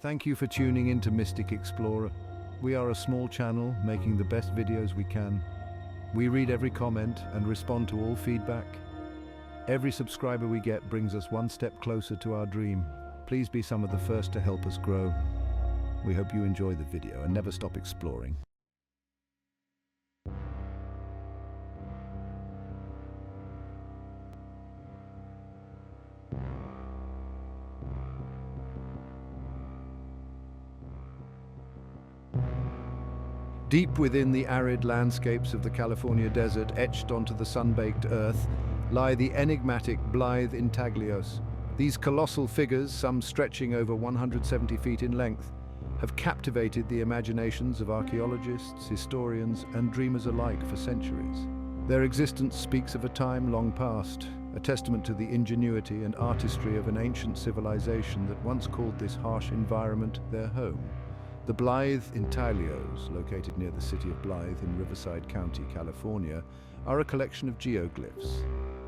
Thank you for tuning in to Mystic Explorer. We are a small channel making the best videos we can. We read every comment and respond to all feedback. Every subscriber we get brings us one step closer to our dream. Please be some of the first to help us grow. We hope you enjoy the video and never stop exploring. Deep within the arid landscapes of the California desert, etched onto the sun-baked earth, lie the enigmatic Blythe Intaglios. These colossal figures, some stretching over 170 feet in length, have captivated the imaginations of archaeologists, historians, and dreamers alike for centuries. Their existence speaks of a time long past, a testament to the ingenuity and artistry of an ancient civilization that once called this harsh environment their home. The Blythe Intaglios, located near the city of Blythe in Riverside County, California, are a collection of geoglyphs.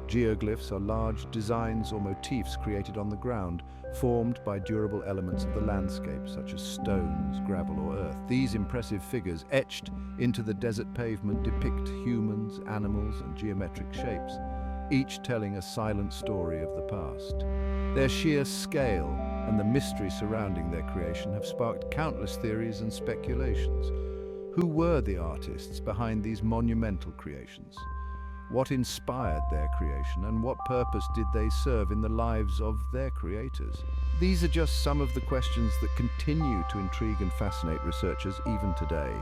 Geoglyphs are large designs or motifs created on the ground, formed by durable elements of the landscape, such as stones, gravel, or earth. These impressive figures, etched into the desert pavement, depict humans, animals, and geometric shapes, each telling a silent story of the past. Their sheer scale and the mystery surrounding their creation have sparked countless theories and speculations. Who were the artists behind these monumental creations? What inspired their creation, and what purpose did they serve in the lives of their creators? These are just some of the questions that continue to intrigue and fascinate researchers even today.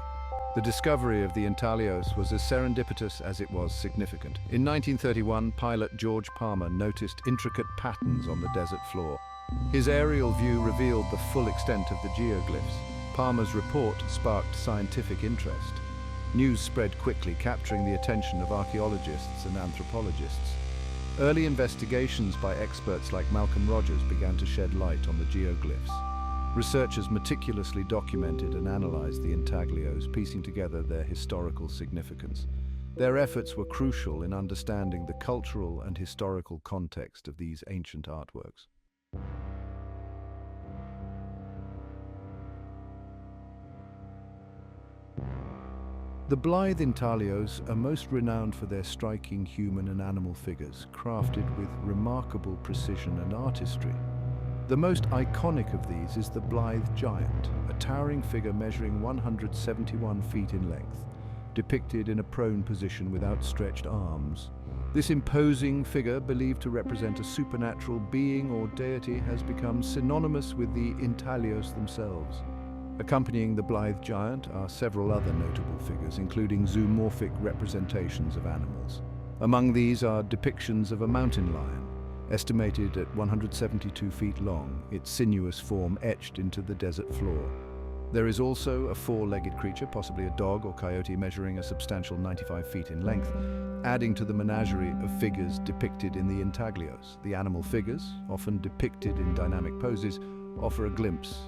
The discovery of the Intaglios was as serendipitous as it was significant. In 1931, pilot George Palmer noticed intricate patterns on the desert floor. His aerial view revealed the full extent of the geoglyphs. Palmer's report sparked scientific interest. News spread quickly, capturing the attention of archaeologists and anthropologists. Early investigations by experts like Malcolm Rogers began to shed light on the geoglyphs. Researchers meticulously documented and analyzed the Intaglios, piecing together their historical significance. Their efforts were crucial in understanding the cultural and historical context of these ancient artworks. The Blythe Intaglios are most renowned for their striking human and animal figures, crafted with remarkable precision and artistry. The most iconic of these is the Blythe Giant, a towering figure measuring 171 feet in length, depicted in a prone position with outstretched arms. This imposing figure, believed to represent a supernatural being or deity, has become synonymous with the Intaglios themselves. Accompanying the Blythe Giant are several other notable figures, including zoomorphic representations of animals. Among these are depictions of a mountain lion, estimated at 172 feet long, its sinuous form etched into the desert floor. There is also a four-legged creature, possibly a dog or coyote, measuring a substantial 95 feet in length, adding to the menagerie of figures depicted in the Intaglios. The animal figures, often depicted in dynamic poses, offer a glimpse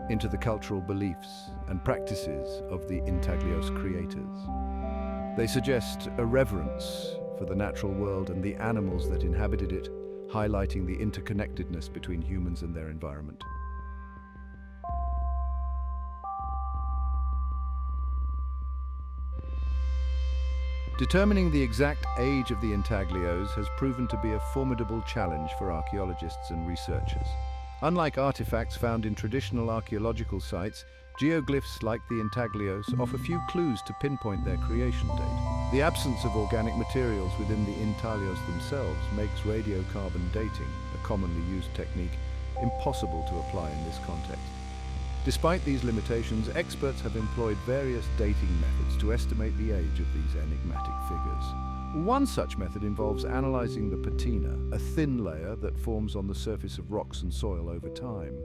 into the cultural beliefs and practices of the Intaglios creators. They suggest a reverence for the natural world and the animals that inhabited it, highlighting the interconnectedness between humans and their environment. Determining the exact age of the Intaglios has proven to be a formidable challenge for archaeologists and researchers. Unlike artifacts found in traditional archaeological sites, geoglyphs like the Intaglios offer few clues to pinpoint their creation date. The absence of organic materials within the Intaglios themselves makes radiocarbon dating, a commonly used technique, impossible to apply in this context. Despite these limitations, experts have employed various dating methods to estimate the age of these enigmatic figures. One such method involves analyzing the patina, a thin layer that forms on the surface of rocks and soil over time.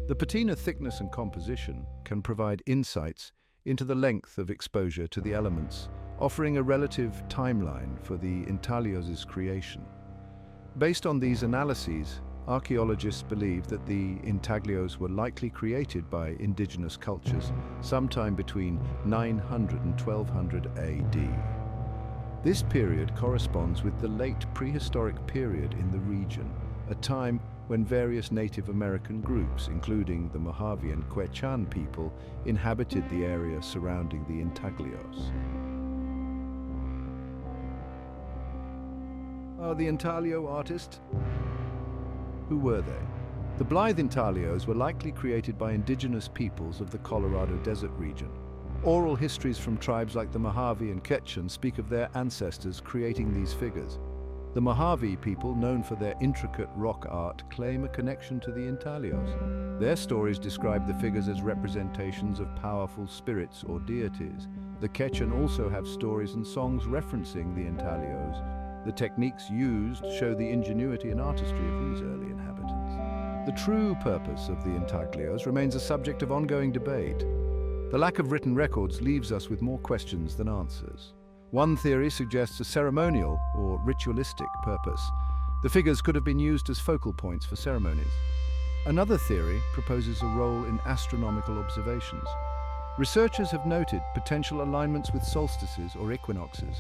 The patina thickness and composition can provide insights into the length of exposure to the elements, offering a relative timeline for the Intaglios' creation. Based on these analyses, archaeologists believe that the Intaglios were likely created by indigenous cultures sometime between 900 and 1200 AD. This period corresponds with the late prehistoric period in the region, a time when various Native American groups, including the Mojave and Quechan people, inhabited the area surrounding the Intaglios. Are the intaglio artists? Who were they? The Blythe Intaglios were likely created by indigenous peoples of the Colorado Desert region. Oral histories from tribes like the Mojave and Quechan speak of their ancestors creating these figures. The Mojave people, known for their intricate rock art, claim a connection to the Intaglios. Their stories describe the figures as representations of powerful spirits or deities. The Quechan also have stories and songs referencing the Intaglios. The techniques used show the ingenuity and artistry of these early inhabitants. The true purpose of the Intaglios remains a subject of ongoing debate. The lack of written records leaves us with more questions than answers. One theory suggests a ceremonial or ritualistic purpose. The figures could have been used as focal points for ceremonies. Another theory proposes a role in astronomical observations. Researchers have noted potential alignments with solstices or equinoxes.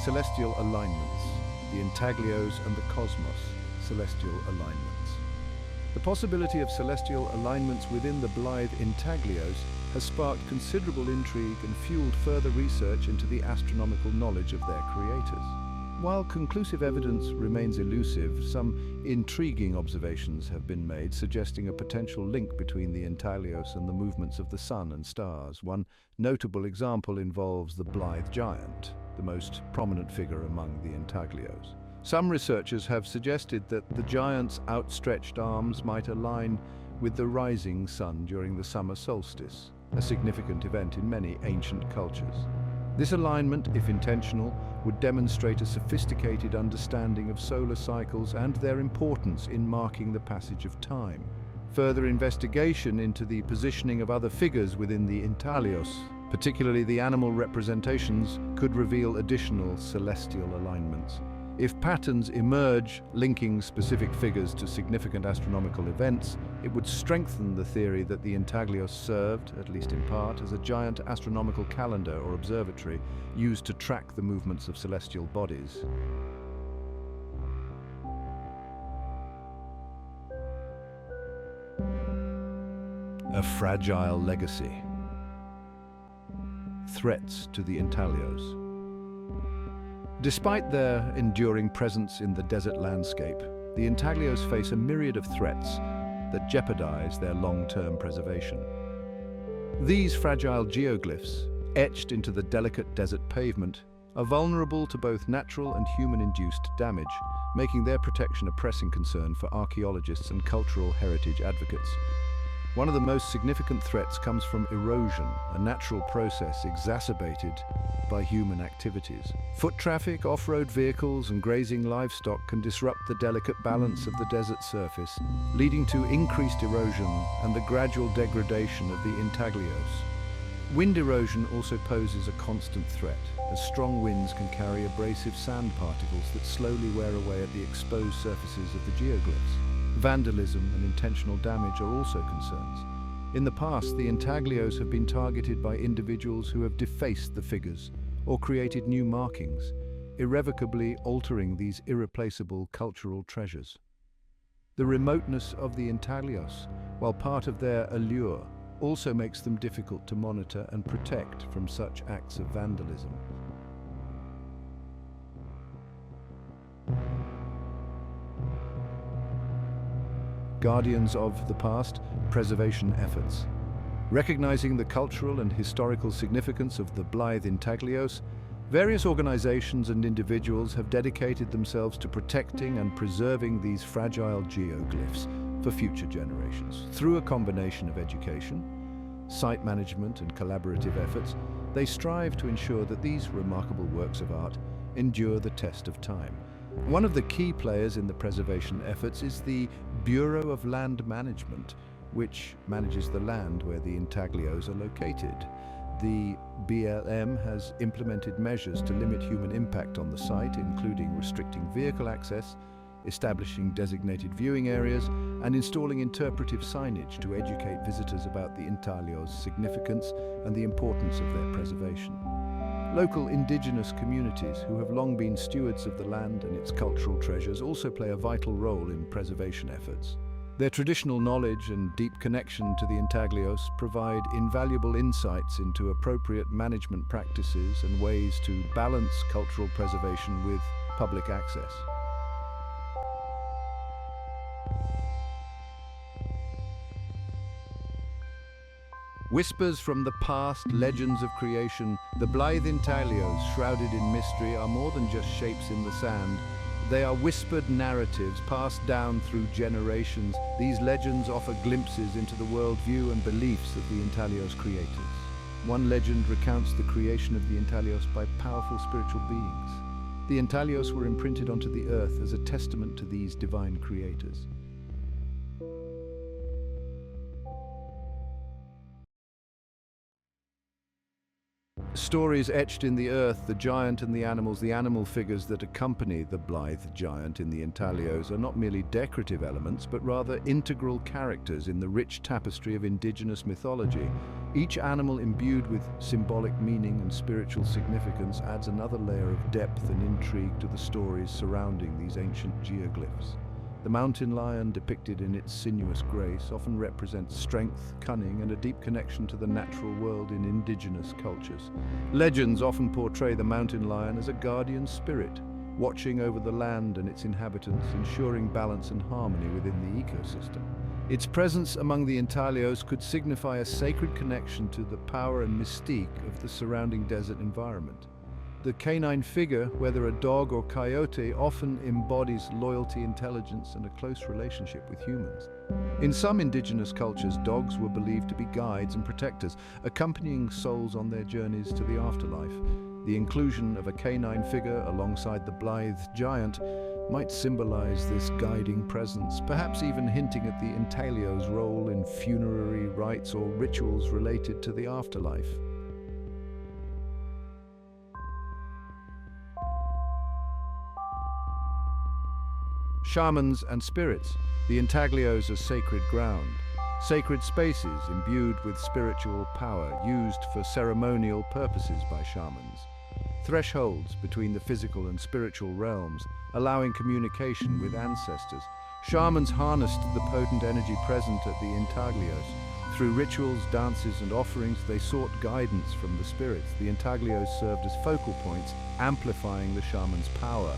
Celestial alignments, the Intaglios and the cosmos, celestial alignments. The possibility of celestial alignments within the Blythe Intaglios has sparked considerable intrigue and fueled further research into the astronomical knowledge of their creators. While conclusive evidence remains elusive, some intriguing observations have been made suggesting a potential link between the Intaglios and the movements of the sun and stars. One notable example involves the Blythe giant, the most prominent figure among the Intaglios. Some researchers have suggested that the giant's outstretched arms might align with the rising sun during the summer solstice, a significant event in many ancient cultures. This alignment, if intentional, would demonstrate a sophisticated understanding of solar cycles and their importance in marking the passage of time. Further investigation into the positioning of other figures within the Intaglios, particularly the animal representations, could reveal additional celestial alignments. If patterns emerge linking specific figures to significant astronomical events, it would strengthen the theory that the Intaglios served, at least in part, as a giant astronomical calendar or observatory used to track the movements of celestial bodies. A fragile legacy. Threats to the Intaglios. Despite their enduring presence in the desert landscape, the Intaglios face a myriad of threats that jeopardize their long-term preservation. These fragile geoglyphs, etched into the delicate desert pavement, are vulnerable to both natural and human-induced damage, making their protection a pressing concern for archaeologists and cultural heritage advocates. One of the most significant threats comes from erosion, a natural process exacerbated by human activities. Foot traffic, off-road vehicles, and grazing livestock can disrupt the delicate balance of the desert surface, leading to increased erosion and the gradual degradation of the Intaglios. Wind erosion also poses a constant threat, as strong winds can carry abrasive sand particles that slowly wear away at the exposed surfaces of the geoglyphs. Vandalism and intentional damage are also concerns. In the past, the Intaglios have been targeted by individuals who have defaced the figures or created new markings, irrevocably altering these irreplaceable cultural treasures. The remoteness of the Intaglios, while part of their allure, also makes them difficult to monitor and protect from such acts of vandalism. Guardians of the past, preservation efforts. Recognizing the cultural and historical significance of the Blythe Intaglios, various organizations and individuals have dedicated themselves to protecting and preserving these fragile geoglyphs for future generations. Through a combination of education, site management, and collaborative efforts, they strive to ensure that these remarkable works of art endure the test of time. One of the key players in the preservation efforts is the Bureau of Land Management, which manages the land where the Intaglios are located. The BLM has implemented measures to limit human impact on the site, including restricting vehicle access, establishing designated viewing areas, and installing interpretive signage to educate visitors about the Intaglios' significance and the importance of their preservation. Local indigenous communities, who have long been stewards of the land and its cultural treasures, also play a vital role in preservation efforts. Their traditional knowledge and deep connection to the Intaglios provide invaluable insights into appropriate management practices and ways to balance cultural preservation with public access. Whispers from the past, legends of creation, the Blythe Intaglios, shrouded in mystery, are more than just shapes in the sand. They are whispered narratives passed down through generations. These legends offer glimpses into the worldview and beliefs of the Intaglios creators. One legend recounts the creation of the Intaglios by powerful spiritual beings. The Intaglios were imprinted onto the earth as a testament to these divine creators. Stories etched in the earth, the giant and the animal figures that accompany the Blythe giant in the Intaglios are not merely decorative elements, but rather integral characters in the rich tapestry of indigenous mythology. Each animal imbued with symbolic meaning and spiritual significance adds another layer of depth and intrigue to the stories surrounding these ancient geoglyphs. The mountain lion, depicted in its sinuous grace, often represents strength, cunning, and a deep connection to the natural world in indigenous cultures. Legends often portray the mountain lion as a guardian spirit, watching over the land and its inhabitants, ensuring balance and harmony within the ecosystem. Its presence among the Intaglios could signify a sacred connection to the power and mystique of the surrounding desert environment. The canine figure, whether a dog or coyote, often embodies loyalty, intelligence, and a close relationship with humans. In some indigenous cultures, dogs were believed to be guides and protectors, accompanying souls on their journeys to the afterlife. The inclusion of a canine figure alongside the Blythe giant might symbolize this guiding presence, perhaps even hinting at the Intaglios' role in funerary rites or rituals related to the afterlife. Shamans and spirits. The Intaglios are sacred ground, sacred spaces imbued with spiritual power, used for ceremonial purposes by shamans. Thresholds between the physical and spiritual realms, allowing communication with ancestors. Shamans harnessed the potent energy present at the Intaglios. Through rituals, dances, and offerings, they sought guidance from the spirits. The Intaglios served as focal points, amplifying the shaman's power.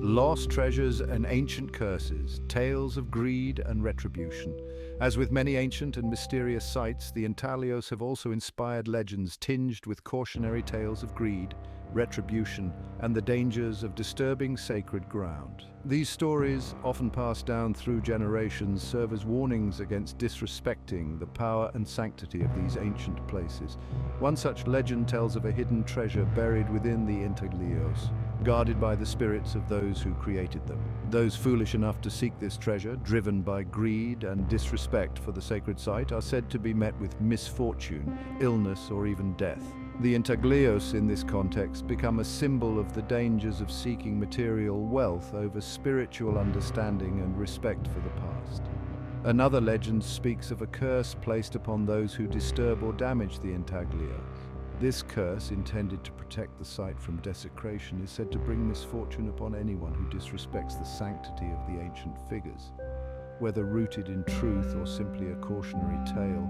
Lost treasures and ancient curses, tales of greed and retribution. As with many ancient and mysterious sites, the Intaglios have also inspired legends tinged with cautionary tales of greed, retribution, and the dangers of disturbing sacred ground. These stories, often passed down through generations, serve as warnings against disrespecting the power and sanctity of these ancient places. One such legend tells of a hidden treasure buried within the Intaglios, guarded by the spirits of those who created them. Those foolish enough to seek this treasure, driven by greed and disrespect for the sacred site, are said to be met with misfortune, illness, or even death. The Intaglios, in this context, become a symbol of the dangers of seeking material wealth over spiritual understanding and respect for the past. Another legend speaks of a curse placed upon those who disturb or damage the Intaglios. This curse, intended to protect the site from desecration, is said to bring misfortune upon anyone who disrespects the sanctity of the ancient figures. Whether rooted in truth or simply a cautionary tale,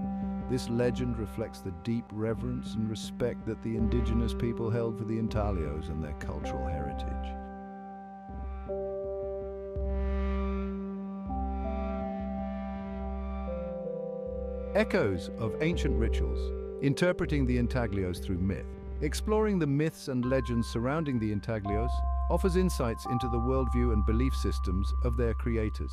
this legend reflects the deep reverence and respect that the indigenous people held for the Intaglios and their cultural heritage. Echoes of ancient rituals, interpreting the Intaglios through myth. Exploring the myths and legends surrounding the Intaglios offers insights into the worldview and belief systems of their creators.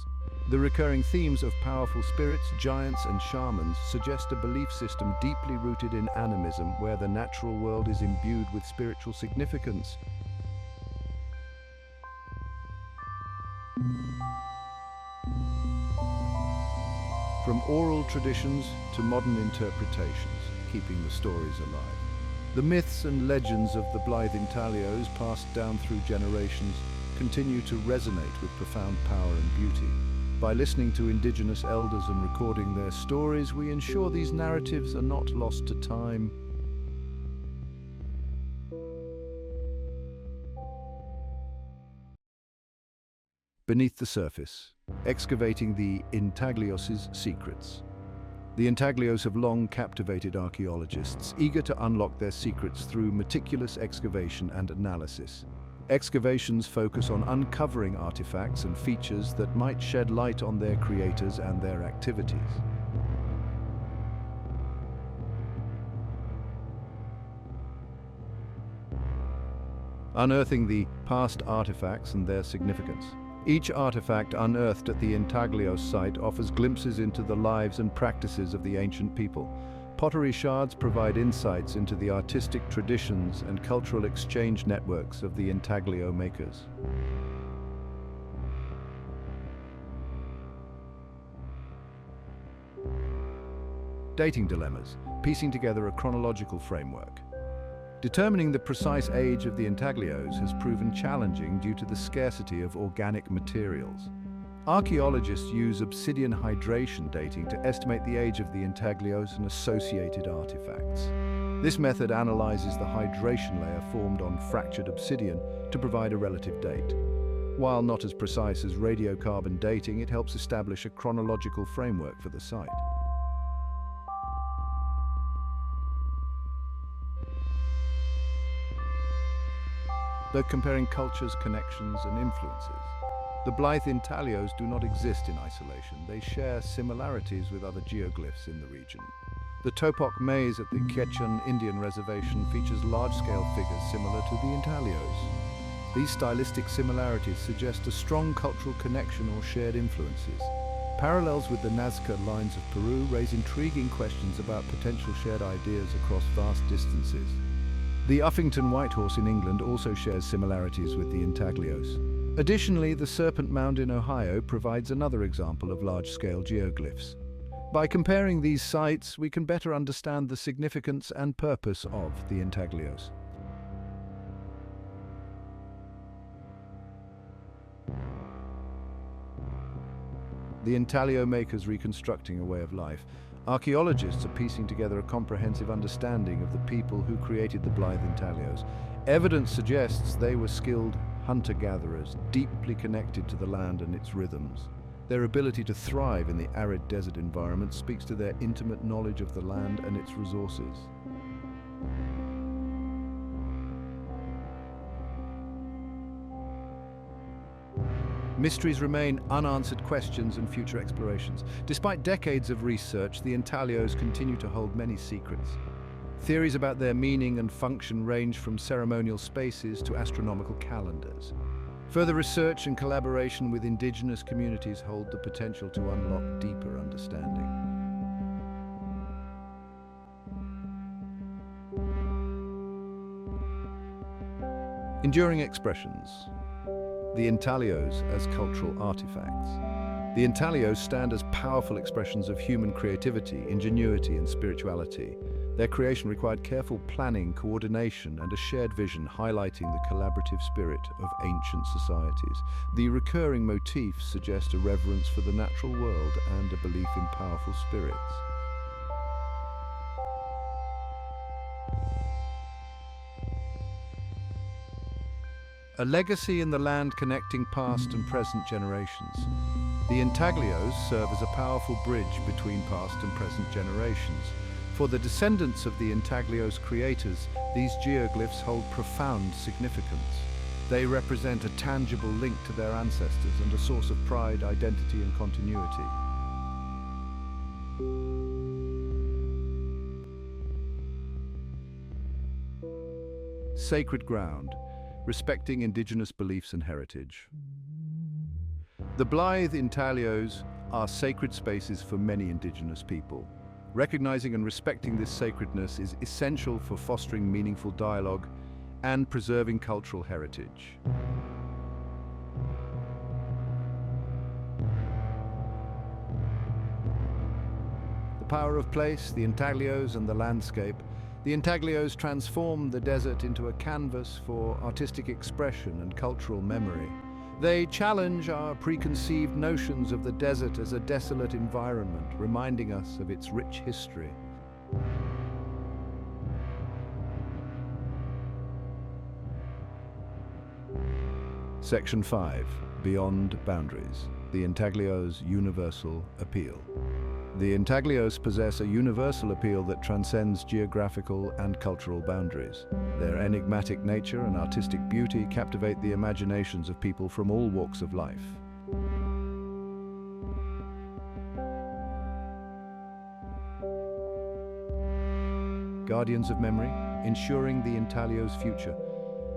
The recurring themes of powerful spirits, giants, and shamans suggest a belief system deeply rooted in animism, where the natural world is imbued with spiritual significance. From oral traditions to modern interpretations, keeping the stories alive. The myths and legends of the Blythe Intaglios, passed down through generations, continue to resonate with profound power and beauty. By listening to indigenous elders and recording their stories, we ensure these narratives are not lost to time. Beneath the surface, excavating the Intaglios' secrets. The Intaglios have long captivated archaeologists, eager to unlock their secrets through meticulous excavation and analysis. Excavations focus on uncovering artifacts and features that might shed light on their creators and their activities. Unearthing the past artifacts and their significance. Each artifact unearthed at the Intaglios site offers glimpses into the lives and practices of the ancient people. Pottery shards provide insights into the artistic traditions and cultural exchange networks of the intaglio makers. Dating dilemmas, piecing together a chronological framework. Determining the precise age of the intaglios has proven challenging due to the scarcity of organic materials. Archaeologists use obsidian hydration dating to estimate the age of the intaglios and associated artifacts. This method analyzes the hydration layer formed on fractured obsidian to provide a relative date. While not as precise as radiocarbon dating, it helps establish a chronological framework for the site. Though comparing cultures, connections, and influences, the Blythe Intaglios do not exist in isolation. They share similarities with other geoglyphs in the region. The Topak maze at the Quechan Indian Reservation features large-scale figures similar to the Intaglios. These stylistic similarities suggest a strong cultural connection or shared influences. Parallels with the Nazca Lines of Peru raise intriguing questions about potential shared ideas across vast distances. The Uffington Whitehorse in England also shares similarities with the Intaglios. Additionally, the Serpent Mound in Ohio provides another example of large-scale geoglyphs. By comparing these sites, we can better understand the significance and purpose of the Intaglios. The intaglio makers reconstructing a way of life. Archaeologists are piecing together a comprehensive understanding of the people who created the Blythe Intaglios. Evidence suggests they were skilled hunter-gatherers, deeply connected to the land and its rhythms. Their ability to thrive in the arid desert environment speaks to their intimate knowledge of the land and its resources. Mysteries remain unanswered questions and future explorations. Despite decades of research, the intaglios continue to hold many secrets. Theories about their meaning and function range from ceremonial spaces to astronomical calendars. Further research and collaboration with indigenous communities hold the potential to unlock deeper understanding. Enduring expressions. The intaglios as cultural artifacts. The intaglios stand as powerful expressions of human creativity, ingenuity, and spirituality. Their creation required careful planning, coordination, and a shared vision, highlighting the collaborative spirit of ancient societies. The recurring motifs suggest a reverence for the natural world and a belief in powerful spirits. A legacy in the land connecting past and present generations. The intaglios serve as a powerful bridge between past and present generations. For the descendants of the intaglios creators, these geoglyphs hold profound significance. They represent a tangible link to their ancestors and a source of pride, identity, and continuity. Sacred ground. Respecting indigenous beliefs and heritage. The Blythe Intaglios are sacred spaces for many indigenous people. Recognizing and respecting this sacredness is essential for fostering meaningful dialogue and preserving cultural heritage. The power of place, the intaglios, and the landscape. The intaglios transform the desert into a canvas for artistic expression and cultural memory. They challenge our preconceived notions of the desert as a desolate environment, reminding us of its rich history. Section 5. Beyond Boundaries. The Intaglios' Universal Appeal. The Intaglios possess a universal appeal that transcends geographical and cultural boundaries. Their enigmatic nature and artistic beauty captivate the imaginations of people from all walks of life. Guardians of memory, ensuring the Intaglios' future.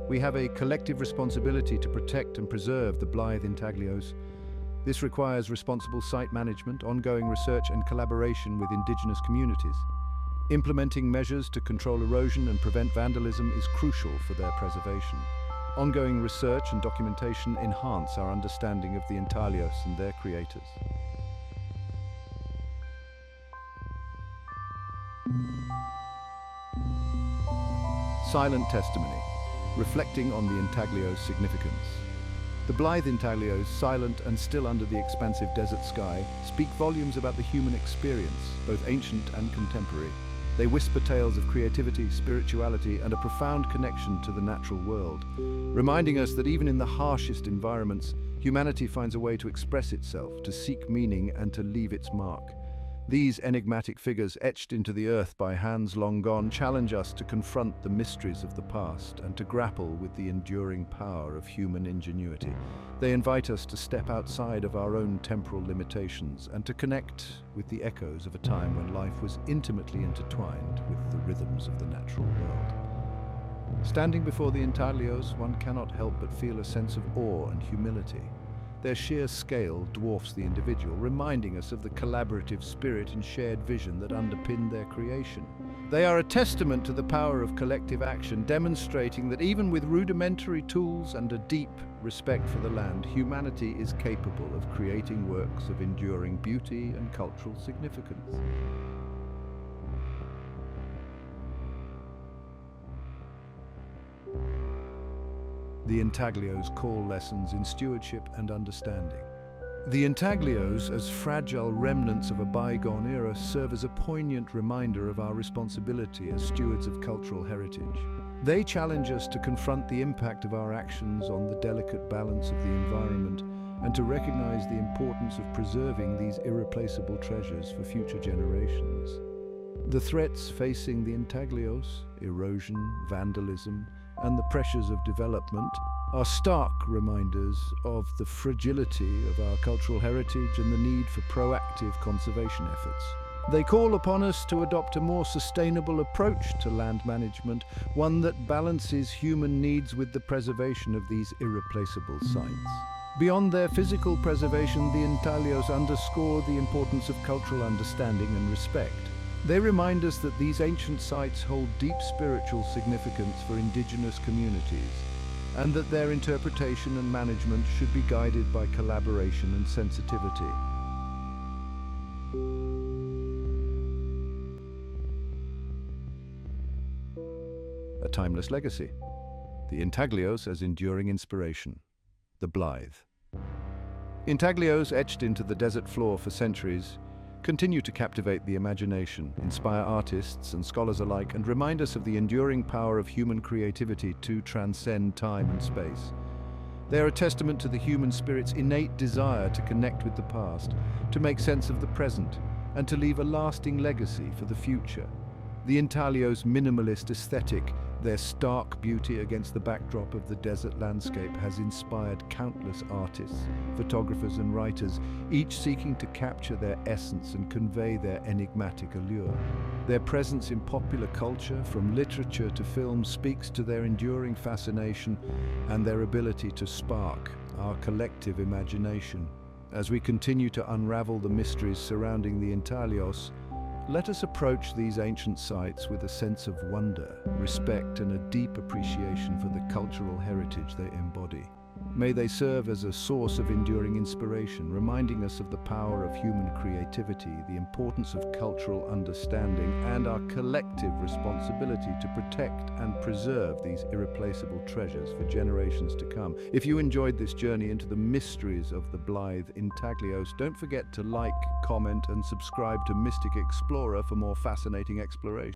We have a collective responsibility to protect and preserve the Blythe Intaglios. This requires responsible site management, ongoing research and collaboration with indigenous communities. Implementing measures to control erosion and prevent vandalism is crucial for their preservation. Ongoing research and documentation enhance our understanding of the Intaglios and their creators. Silent testimony, reflecting on the Intaglios' significance. The Blythe Intaglios, silent and still under the expansive desert sky, speak volumes about the human experience, both ancient and contemporary. They whisper tales of creativity, spirituality, and a profound connection to the natural world, reminding us that even in the harshest environments, humanity finds a way to express itself, to seek meaning, and to leave its mark. These enigmatic figures, etched into the earth by hands long gone, challenge us to confront the mysteries of the past and to grapple with the enduring power of human ingenuity. They invite us to step outside of our own temporal limitations and to connect with the echoes of a time when life was intimately intertwined with the rhythms of the natural world. Standing before the Intaglios, one cannot help but feel a sense of awe and humility. Their sheer scale dwarfs the individual, reminding us of the collaborative spirit and shared vision that underpin their creation. They are a testament to the power of collective action, demonstrating that even with rudimentary tools and a deep respect for the land, humanity is capable of creating works of enduring beauty and cultural significance. The Intaglios' call lessons in stewardship and understanding. The Intaglios, as fragile remnants of a bygone era, serve as a poignant reminder of our responsibility as stewards of cultural heritage. They challenge us to confront the impact of our actions on the delicate balance of the environment and to recognize the importance of preserving these irreplaceable treasures for future generations. The threats facing the Intaglios, erosion, vandalism, and the pressures of development are stark reminders of the fragility of our cultural heritage and the need for proactive conservation efforts. They call upon us to adopt a more sustainable approach to land management, one that balances human needs with the preservation of these irreplaceable sites. Beyond their physical preservation, the Intaglios underscore the importance of cultural understanding and respect. They remind us that these ancient sites hold deep spiritual significance for indigenous communities, and that their interpretation and management should be guided by collaboration and sensitivity. A timeless legacy. The Intaglios as enduring inspiration. The Blythe. Intaglios, etched into the desert floor for centuries, continue to captivate the imagination, inspire artists and scholars alike, and remind us of the enduring power of human creativity to transcend time and space. They are a testament to the human spirit's innate desire to connect with the past, to make sense of the present, and to leave a lasting legacy for the future. The Intaglios' minimalist aesthetic, their stark beauty against the backdrop of the desert landscape, has inspired countless artists, photographers and writers, each seeking to capture their essence and convey their enigmatic allure. Their presence in popular culture, from literature to film, speaks to their enduring fascination and their ability to spark our collective imagination. As we continue to unravel the mysteries surrounding the Intaglios, let us approach these ancient sites with a sense of wonder, respect, and a deep appreciation for the cultural heritage they embody. May they serve as a source of enduring inspiration, reminding us of the power of human creativity, the importance of cultural understanding, and our collective responsibility to protect and preserve these irreplaceable treasures for generations to come. If you enjoyed this journey into the mysteries of the Blythe Intaglios, don't forget to like, comment, and subscribe to Mystic Explorer for more fascinating exploration.